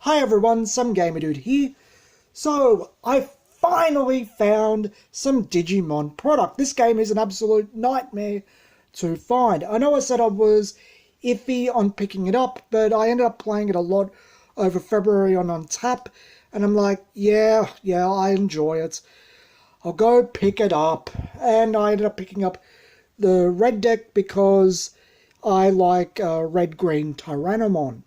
Hi everyone, some gamer dude here. So, I finally found some Digimon product. This game is an absolute nightmare to find. I know I said I was iffy on picking it up, but I ended up playing it a lot over February on Untap, and I'm like, yeah, I enjoy it. I'll go pick it up. And I ended up picking up the red deck because I like red-green Tyrannomon.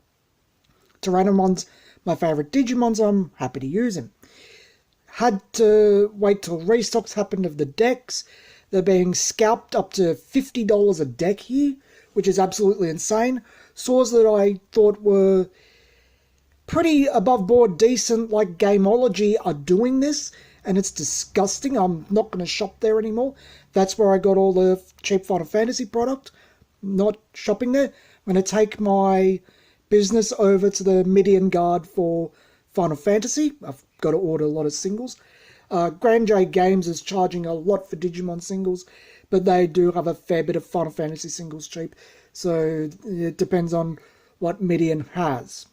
Tyrannomon's my favourite Digimon, so I'm happy to use him. Had to wait till restocks happened of the decks. They're being scalped up to $50 a deck here, which is absolutely insane. Stores that I thought were pretty above board decent, like Gameology, are doing this, and it's disgusting. I'm not going to shop there anymore. That's where I got all the cheap Final Fantasy product. Not shopping there. I'm going to take my business over to the Midian Guard for Final Fantasy. I've got to order a lot of singles. Grand J Games is charging a lot for Digimon singles, but they do have a fair bit of Final Fantasy singles cheap, so it depends on what Midian has.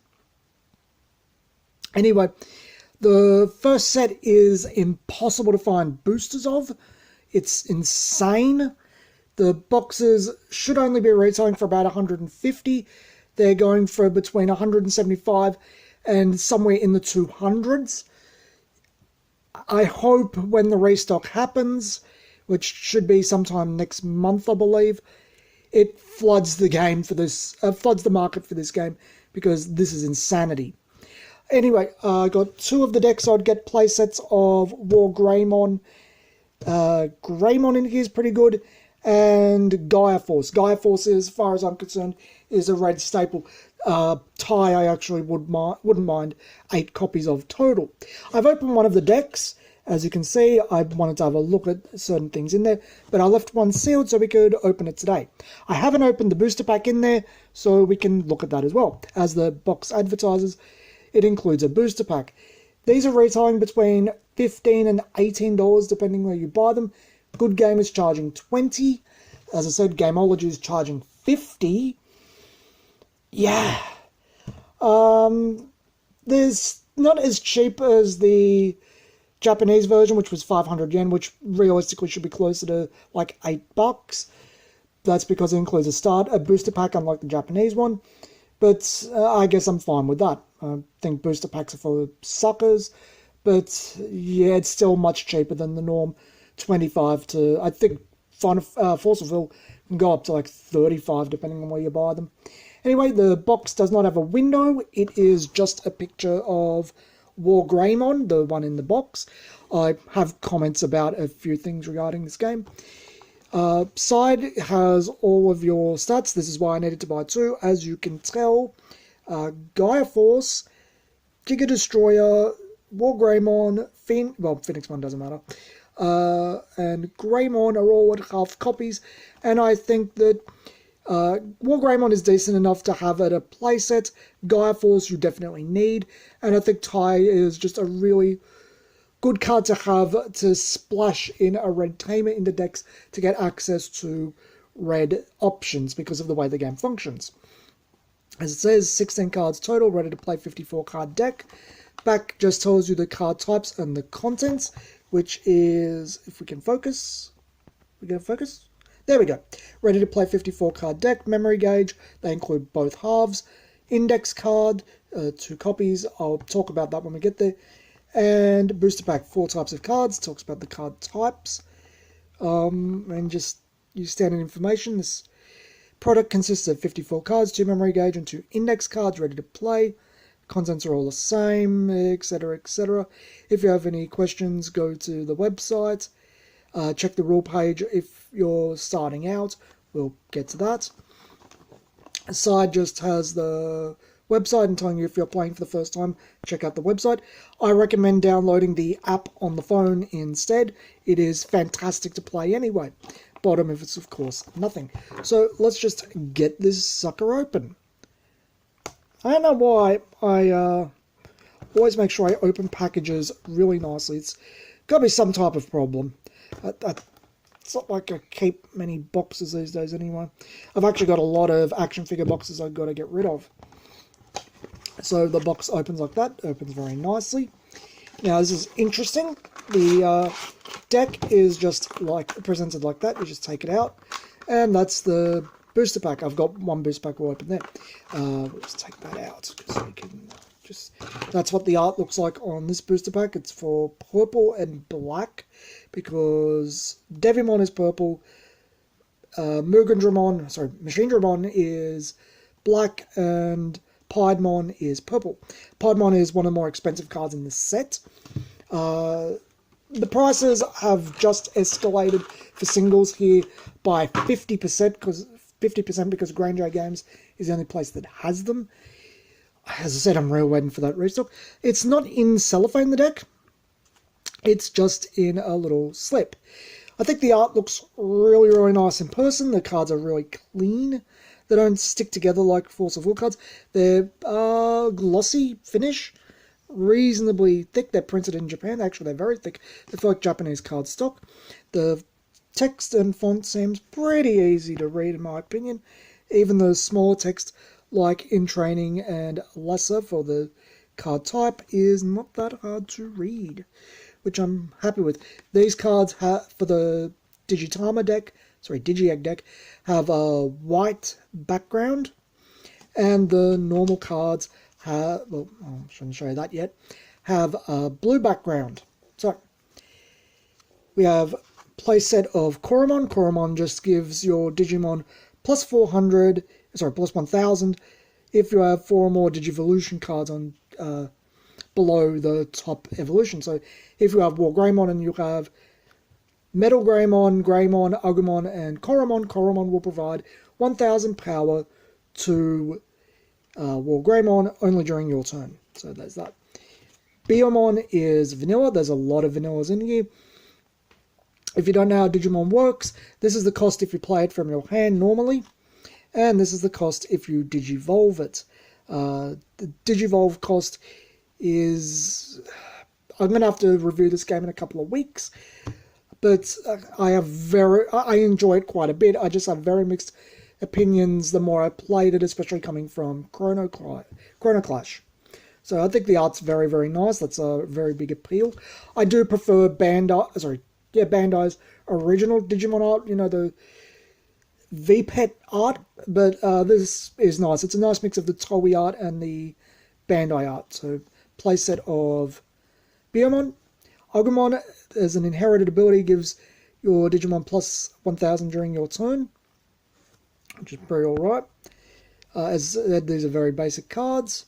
Anyway, the first set is impossible to find boosters of. It's insane. The boxes should only be retailing for about $150. They're going for between $175 and somewhere in the 200s. I hope when the restock happens, which should be sometime next month, I believe, it floods the game for this, floods the market for this game, because this is insanity. Anyway, I got two of the decks. I'd get playsets of War Greymon. Greymon in here is pretty good. And Gaia Force. Gaia Force, as far as I'm concerned, is a red staple. Tie, I actually wouldn't mind 8 copies of total. I've opened one of the decks. As you can see, I wanted to have a look at certain things in there, but I left one sealed so we could open it today. I haven't opened the booster pack in there, so we can look at that as well. As the box advertises, it includes a booster pack. These are retailing between $15 and $18, depending where you buy them. Good Game is charging $20. As I said, Gameology is charging $50. Yeah. There's not as cheap as the Japanese version, which was 500 yen, which realistically should be closer to like $8. That's because it includes a booster pack, unlike the Japanese one. But I guess I'm fine with that. I think booster packs are for suckers. But yeah, it's still much cheaper than the norm. 25 to, I think Forceville can go up to like 35 depending on where you buy them. Anyway, the box does not have a window. It is just a picture of War Greymon, the one in the box. I have comments about a few things regarding this game. Side has all of your stats. This is why I needed to buy 2. As you can tell, Gaia Force, Giga Destroyer, War Greymon, Phoenix one doesn't matter. And Greymon are all at half copies, and I think that War Greymon is decent enough to have at a playset. Gaia Force you definitely need, and I think Tai is just a really good card to have to splash in a red tamer into decks to get access to red options because of the way the game functions. As it says, 16 cards total, ready to play 54 card deck. Back just tells you the card types and the contents, which is, if we can focus, there we go. Ready to play 54 card deck, memory gauge, they include both halves, index card, 2 copies, I'll talk about that when we get there, and booster pack, 4 types of cards, talks about the card types, and just use standard information. This product consists of 54 cards, 2 memory gauge and 2 index cards ready to play. Contents are all the same, etc, etc. If you have any questions, go to the website. Check the rule page if you're starting out. We'll get to that. Side just has the website and telling you if you're playing for the first time, check out the website. I recommend downloading the app on the phone instead. It is fantastic to play anyway. Bottom if it's, of course, nothing. So let's just get this sucker open. I don't know why I always make sure I open packages really nicely. It's got to be some type of problem. It's not like I keep many boxes these days anyway. I've actually got a lot of action figure boxes I've got to get rid of. So the box opens like that, opens very nicely. Now this is interesting. The deck is just like presented like that. You just take it out, and that's the booster pack. I've got one booster pack will open there. We'll just take that out because we can just. That's what the art looks like on this booster pack. It's for purple and black because Devimon is purple. Machine Dramon is black, and Piedmon is purple. Piedmon is one of the more expensive cards in the set. The prices have just escalated for singles here by 50% because Granger Games is the only place that has them. As I said, I'm really waiting for that restock. It's not in cellophane, the deck. It's just in a little slip. I think the art looks really, really nice in person. The cards are really clean. They don't stick together like Force of Will cards. They're glossy finish, reasonably thick. They're printed in Japan. Actually, they're very thick. They feel like Japanese cardstock. The text and font seems pretty easy to read, in my opinion. Even the smaller text, like In Training and Lesser for the card type, is not that hard to read, which I'm happy with. These cards for the Digiegg deck, have a white background, and the normal cards have, well, I shouldn't show you that yet, have a blue background. So, we have playset of Koromon. Koromon just gives your Digimon plus 1000 if you have 4 or more Digivolution cards on below the top evolution. So if you have War Greymon and you have Metal Greymon, Agumon, and Koromon will provide 1000 power to War Greymon only during your turn. So there's that. Biyomon is vanilla. There's a lot of vanillas in here. If you don't know how Digimon works, this is the cost if you play it from your hand normally, and this is the cost if you Digivolve it. The Digivolve cost is... I'm going to have to review this game in a couple of weeks, but I enjoy it quite a bit. I just have very mixed opinions the more I played it, especially coming from Chrono Clash. So I think the art's very, very nice. That's a very big appeal. I do prefer Bandai's original Digimon art, the VPET art, but this is nice. It's a nice mix of the Toei art and the Bandai art. So, playset of Biyomon. Agumon, as an inherited ability, gives your Digimon plus 1000 during your turn, which is pretty alright. As I said, these are very basic cards.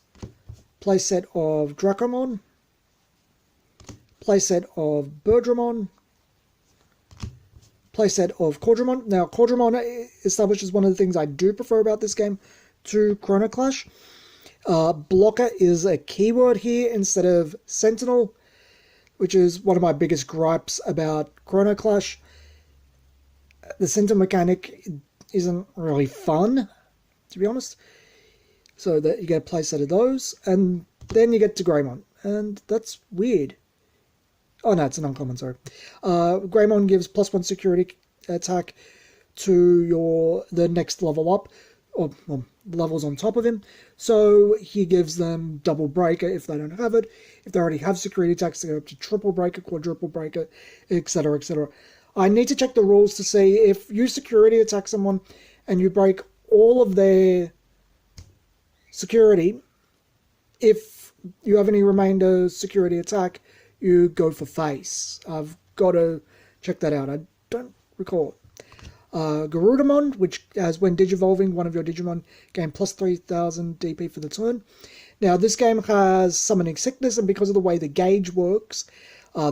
Playset of Dracomon. Playset of Birdramon. Playset of Quadramon. Now, Quadramon establishes one of the things I do prefer about this game to Chrono Clash. Blocker is a keyword here instead of Sentinel, which is one of my biggest gripes about Chrono Clash. The Sentinel mechanic isn't really fun, to be honest. So that you get a playset of those, and then you get to Greymon, and that's weird. Oh no, it's an uncommon, sorry. Greymon gives +1 security attack to the next level up, or levels on top of him. So he gives them double breaker if they don't have it. If they already have security attacks, they go up to triple breaker, quadruple breaker, etc., etc. I need to check the rules to see if you security attack someone and you break all of their security, if you have any remainder security attack, you go for face. I've got to check that out. I don't recall. Garudamon, which has, when Digivolving, one of your Digimon gain plus 3000 DP for the turn. Now, this game has Summoning Sickness, and because of the way the gauge works,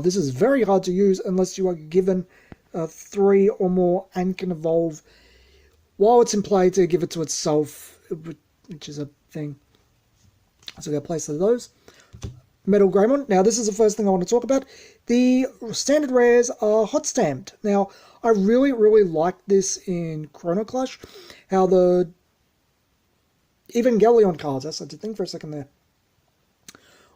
this is very hard to use unless you are given 3 or more and can evolve while it's in play to give it to itself, which is a thing. So we got a place of those. Metal Greymon. Now, this is the first thing I want to talk about. The standard rares are hot stamped. Now, I really, really like this in Chrono Clash, how the Evangelion cards, I had to think for a second there,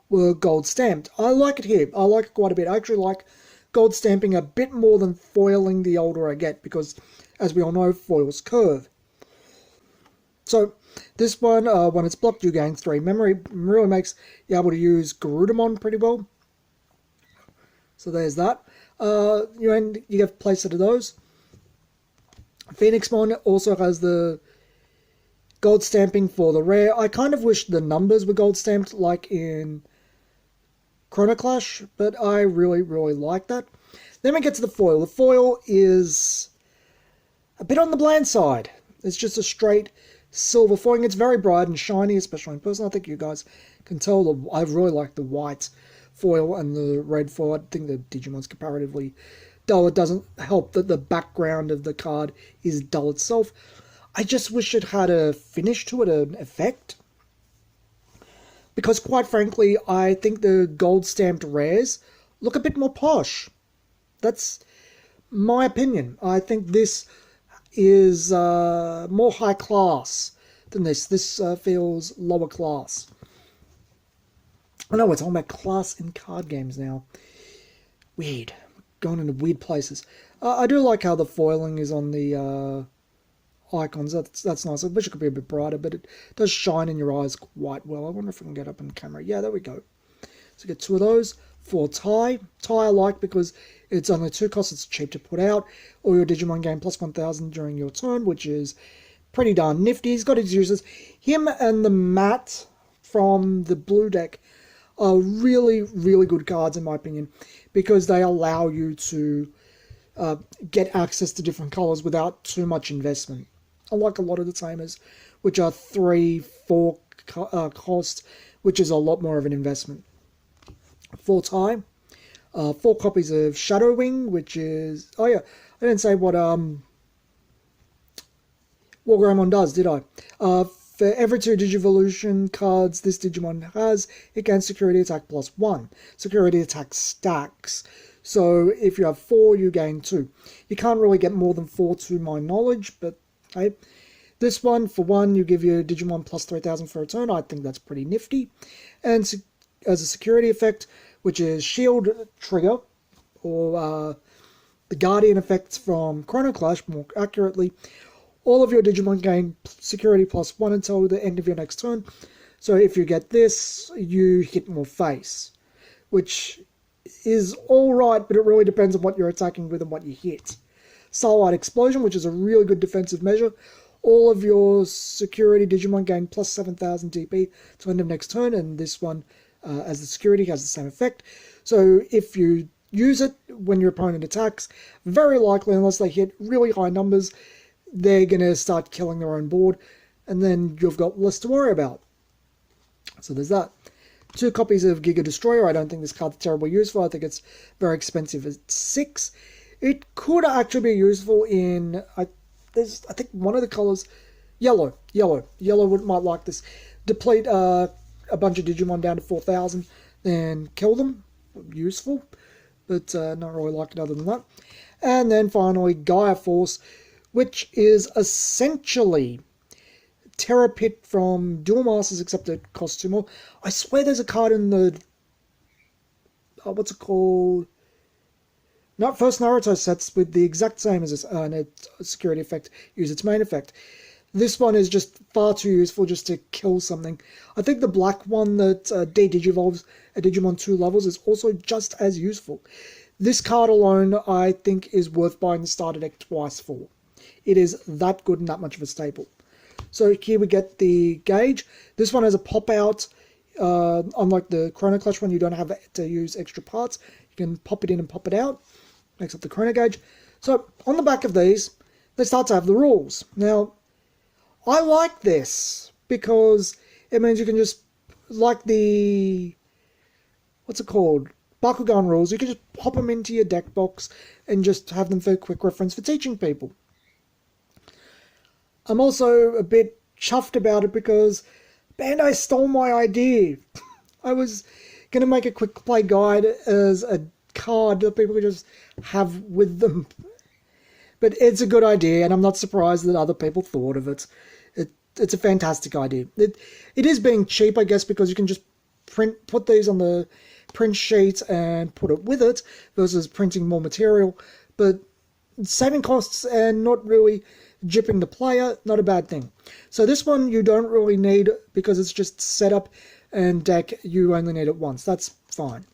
were gold stamped. I like it here. I like it quite a bit. I actually like gold stamping a bit more than foiling the older I get, because, as we all know, foils curve. So this one, when it's blocked, you gain 3 memory. Really makes you able to use Garudamon pretty well. So there's that. You get playset of those. Phoenixmon also has the gold stamping for the rare. I kind of wish the numbers were gold stamped like in Chrono Clash, but I really, really like that. Then we get to the foil. The foil is a bit on the bland side. It's just a straight silver foil. It's very bright and shiny, especially in person. I think you guys can tell. I really like the white foil and the red foil. I think the Digimon's comparatively dull. It doesn't help that the background of the card is dull itself. I just wish it had a finish to it, an effect. Because quite frankly, I think the gold stamped rares look a bit more posh. That's my opinion. I think this is more high class than this. This feels lower class. I know we're talking about class in card games now. Weird. Going into weird places. I do like how the foiling is on the icons. That's nice. I wish it could be a bit brighter, but it does shine in your eyes quite well. I wonder if I can get up on camera. Yeah, there we go. So get 2 of those. For Tie. Tie I like because it's only 2 costs. It's cheap to put out. All your Digimon gain plus 1,000 during your turn, which is pretty darn nifty. He's got his uses. Him and the Matt from the blue deck are really, really good cards in my opinion, because they allow you to get access to different colors without too much investment. Unlike a lot of the tamers, which are 3-4 cost, which is a lot more of an investment. For Tie, 4 copies of Shadow Wing, which is... Oh yeah, I didn't say what Wargreymon does, did I? For every 2 Digivolution cards this Digimon has, it gains security attack plus 1. Security attack stacks. So if you have 4, you gain 2. You can't really get more than 4 to my knowledge, but hey. This one, for 1, you give your Digimon plus 3,000 for a turn. I think that's pretty nifty. And as a security effect, which is Shield Trigger, or the Guardian effects from Chrono Clash, more accurately, all of your Digimon gain security plus 1 until the end of your next turn. So if you get this, you hit more face, which is alright, but it really depends on what you're attacking with and what you hit. Starlight Explosion, which is a really good defensive measure. All of your security Digimon gain plus 7,000 DP to end of next turn, and this one, as the security, has the same effect. So if you use it when your opponent attacks, very likely, unless they hit really high numbers, they're going to start killing their own board, and then you've got less to worry about. So there's that. 2 copies of Giga Destroyer. I don't think this card's terribly useful. I think it's very expensive at 6. It could actually be useful in... I think one of the colors... Yellow. Yellow might like this. Deplete a bunch of Digimon down to 4,000, then kill them. Useful. But not really like it other than that. And then finally, Gaia Force, which is essentially Terra Pit from Duel Masters, except it costs 2 more. I swear there's a card in the... what's it called? Not first Naruto sets with the exact same as this, and its security effect, use its main effect. This one is just far too useful just to kill something. I think the black one that de-digivolves at Digimon 2 levels is also just as useful. This card alone, I think, is worth buying the starter deck twice for. It is that good and that much of a staple. So here we get the gauge. This one has a pop-out. Unlike the Chrono Clash one, you don't have to use extra parts. You can pop it in and pop it out. Makes up the chrono gauge. So on the back of these, they start to have the rules. Now, I like this because it means you can just, like the, what's it called? Bakugan rules, you can just pop them into your deck box and just have them for quick reference for teaching people. I'm also a bit chuffed about it because Bandai stole my idea. I was going to make a quick play guide as a card that people could just have with them. But it's a good idea, and I'm not surprised that other people thought of it. It's a fantastic idea. It is being cheap, I guess, because you can just put these on the print sheet and put it with it, versus printing more material. But saving costs and not really jipping the player, not a bad thing. So this one you don't really need because it's just setup and deck, you only need it once. That's fine.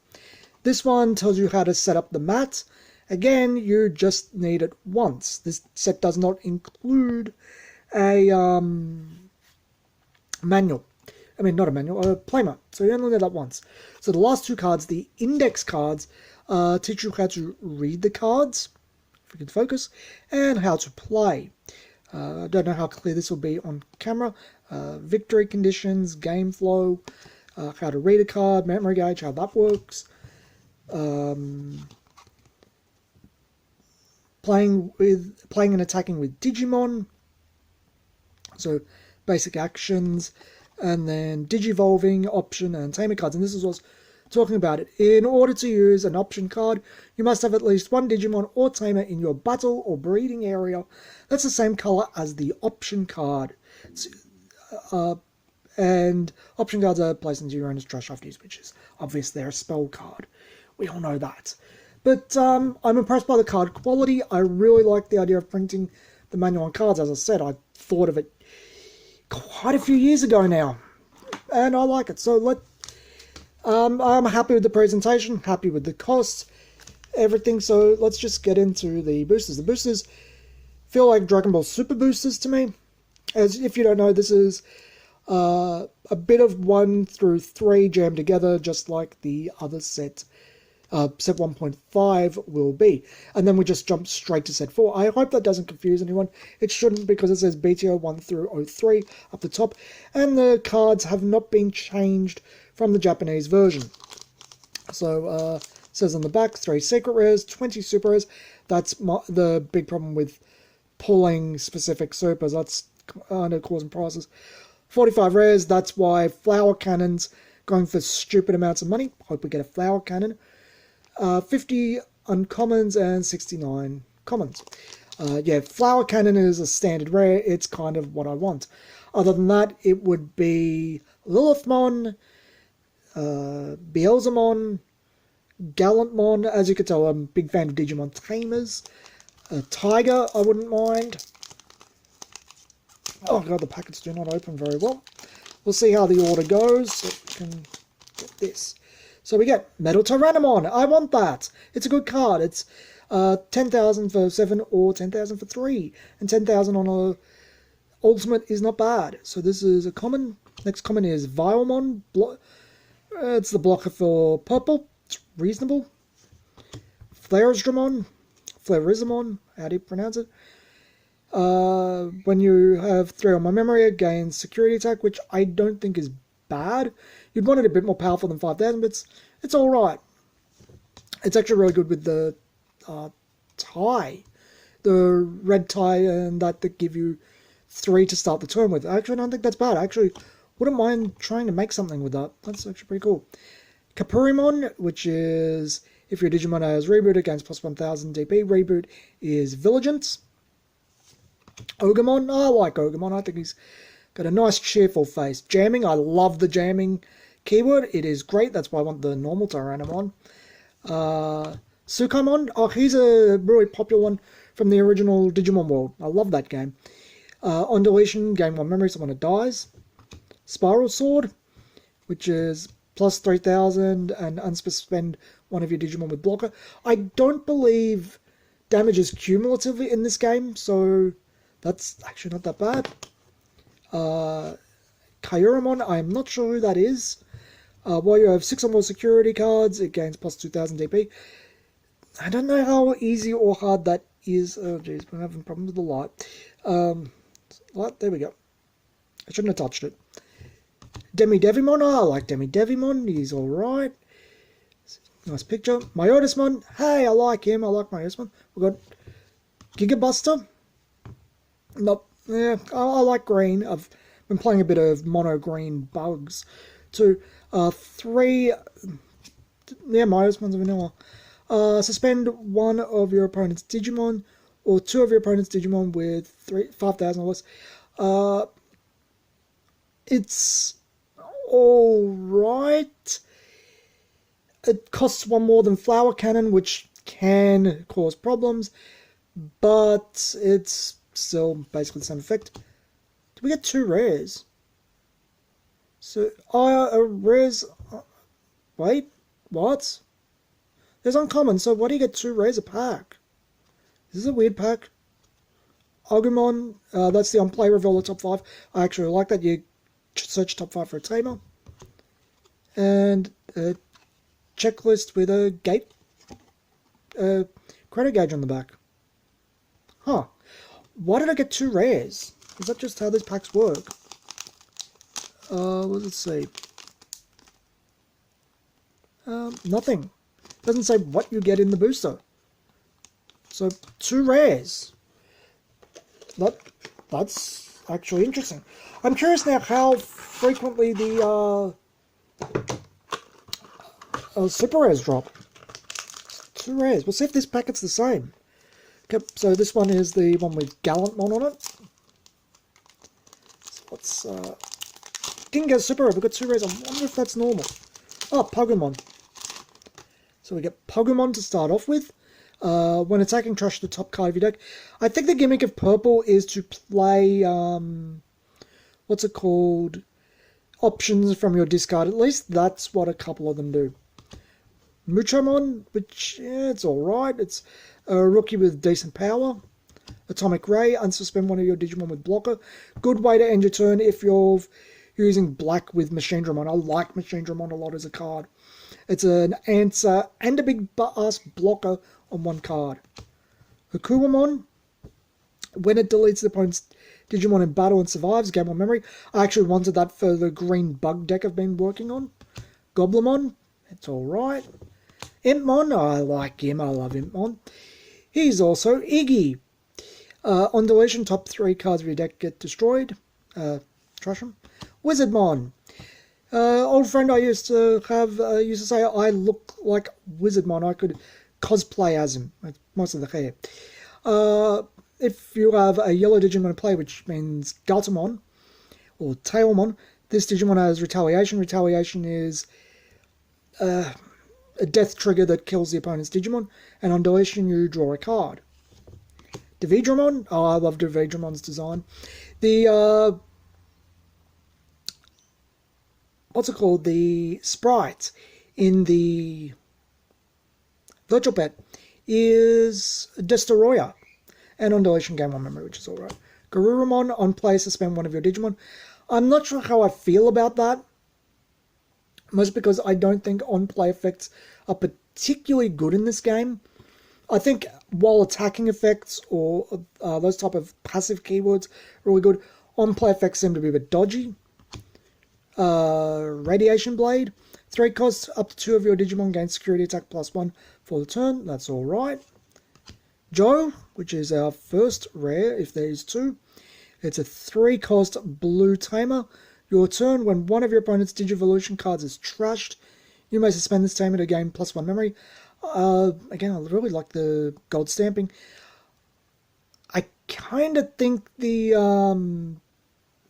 This one tells you how to set up the mat. Again, you just need it once. This set does not include a manual. I mean, not a manual, a playmat. So you only need that once. So the last two cards, the index cards, teach you how to read the cards, if we can focus, and how to play. I don't know how clear this will be on camera. Victory conditions, game flow, how to read a card, memory gauge, how that works. Playing and attacking with Digimon, so basic actions, and then Digivolving, option, and tamer cards. And this is what's talking about it. In order to use an option card, you must have at least one Digimon or tamer in your battle or breeding area that's the same color as the option card. And option cards are placed into your own trash after use, which is obvious they're a spell card. We all know that. But I'm impressed by the card quality. I really like the idea of printing the manual on cards. As I said, I thought of it quite a few years ago now, and I like it. So I'm happy with the presentation, happy with the cost, everything. So let's just get into the boosters. The boosters feel like Dragon Ball Super boosters to me. As if you don't know, this is a bit of 1 through 3 jammed together, just like the other set. Set 1.5 will be. And then we just jump straight to set 4. I hope that doesn't confuse anyone. It shouldn't, because it says BTO 1 through 03 up the top. And the cards have not been changed from the Japanese version. So, it says on the back, 3 secret rares, 20 super rares. That's the big problem with pulling specific supers. That's kind of causing prices. 45 rares, that's why flower cannons going for stupid amounts of money. Hope we get a flower cannon. 50 uncommons and 69 commons. Yeah, Flower Cannon is a standard rare. It's kind of what I want. Other than that, it would be Lilithmon, Beelzemon, Gallantmon. As you can tell, I'm a big fan of Digimon Tamers. Tiger, I wouldn't mind. Oh god, the packets do not open very well. We'll see how the order goes. So we can get this. So we get Metal Tyrannomon. I want that. It's a good card. It's 10,000 for 7 or 10,000 for 3. And 10,000 on a ultimate is not bad. So this is a common. Next common is Vilemon. It's the blocker for purple. It's reasonable. Flareisdramon. How do you pronounce it? When you have 3 on my memory, it gains security attack, which I don't think is bad. You'd want it a bit more powerful than 5,000, but it's alright. It's actually really good with the tie. The red tie and that give you 3 to start the turn with. Actually, I don't think that's bad. I actually wouldn't mind trying to make something with that. That's actually pretty cool. Kapurimon, which is, if your Digimon has Reboot, it gains plus 1,000 DP. Reboot is Vigilance. Ogremon, I like Ogremon. I think he's got a nice cheerful face. Jamming, I love the jamming keyword. It is great. That's why I want the normal Tyrannomon. Sukamon, oh, he's a really popular one from the original Digimon world. I love that game. On deletion, gain 1 memory, someone that dies. Spiral Sword, which is plus 3,000 and unsuspend one of your Digimon with blocker. I don't believe damage is cumulative in this game, so that's actually not that bad. Kyuramon, I am not sure who that is. While you have 6 or more security cards, it gains plus 2,000 DP. I don't know how easy or hard that is. Oh jeez, we're having problems with the light. Light, there we go. I shouldn't have touched it. Demi-Devimon, I like Demi-Devimon, he's alright. Nice picture. Myotismon, hey, I like him, I like Myotismon. We've got Gigabuster. Nope, yeah, I like green. I've been playing a bit of mono green bugs. 2, 3, yeah, Myotismon's a vanilla. Suspend one of your opponent's Digimon, or 2 of your opponent's Digimon with 5,000 or less. It's alright. It costs 1 more than Flower Cannon, which can cause problems, but it's still basically the same effect. Did we get 2 rares? So, rares... wait, what? There's uncommon, so why do you get 2 rares a pack? This is a weird pack. Agumon, that's the on-play reveal the top 5. I actually like that. You search top 5 for a tamer. And a checklist with a gate, credit gauge on the back. Huh. Why did I get 2 rares? Is that just how these packs work? What does it say? Nothing. Doesn't say what you get in the booster. So 2 rares. That's actually interesting. I'm curious now how frequently the super rares drop. 2 rares. We'll see if this packet's the same. Okay, so this one is the one with Gallantmon on it. So let's didn't get a super rare, we got 2 rares. I wonder if that's normal. Oh, Pokemon. So we get Pokemon to start off with. When attacking, trash the top card of your deck. I think the gimmick of purple is to play, what's it called? Options from your discard. At least that's what a couple of them do. Muchomon, which, yeah, it's alright. It's a rookie with decent power. Atomic Ray, unsuspend one of your Digimon with blocker. Good way to end your turn if you're using black with Machine Dramon. I like Machine Dramon a lot as a card. It's an answer and a big ass blocker on one card. Hakuamon, when it deletes the opponent's Digimon in battle and survives, gain 1 memory. I actually wanted that for the green bug deck I've been working on. Goblimon, it's alright. Impmon, I like him, I love Impmon. He's also Iggy. On deletion, top 3 cards of your deck get destroyed. Trash them. Wizardmon. Old friend I used to have used to say I look like Wizardmon. I could cosplay as him. Most of the hair. If you have a yellow Digimon in play, which means Gatomon or Tailmon, this Digimon has Retaliation. Retaliation is a death trigger that kills the opponent's Digimon, and on deletion you draw a card. Dividramon, oh, I love Dividramon's design. The what's it called? The sprite in the Virtual Pet is Destoroyah, and on deletion gain 1 memory, which is alright. Garurumon, on play suspend one of your Digimon. I'm not sure how I feel about that. Most because I don't think on-play effects are particularly good in this game. I think while attacking effects or those type of passive keywords are really good, on-play effects seem to be a bit dodgy. Radiation Blade. 3 costs, up to 2 of your Digimon gain security attack +1 for the turn. That's alright. Joe, which is our first rare, if there is 2. It's a 3 cost blue tamer. Your turn, when one of your opponent's Digivolution cards is trashed, you may suspend this tamer to gain +1 memory. Again, I really like the gold stamping. I kind of think the...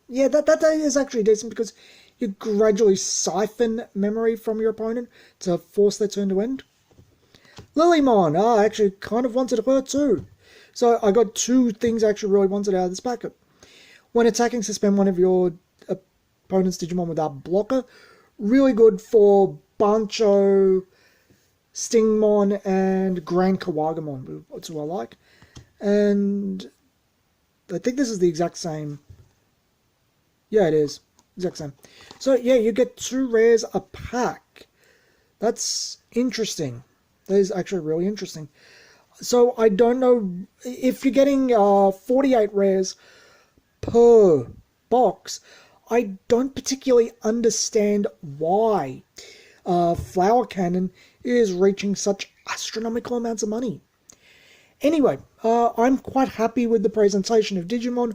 yeah, that is actually decent because you gradually siphon memory from your opponent to force their turn to end. Lilymon, I actually kind of wanted her too. So I got 2 things I actually really wanted out of this packet. When attacking, suspend one of your opponent's Digimon without blocker. Really good for Bancho, Stingmon, and Grand Kawagamon, which I like. And I think this is the exact same. Yeah, it is. Exact same. So, yeah, you get 2 rares a pack. That's interesting. That is actually really interesting. So, I don't know if you're getting 48 rares per box. I don't particularly understand why Flower Cannon is reaching such astronomical amounts of money. Anyway, I'm quite happy with the presentation of Digimon.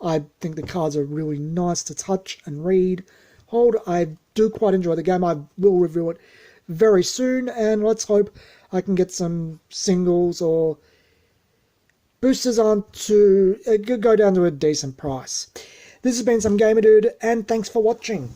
I think the cards are really nice to touch and read. Hold, I do quite enjoy the game. I will review it very soon, and let's hope I can get some singles or boosters go down to a decent price. This has been Some Gamer Dude, and thanks for watching.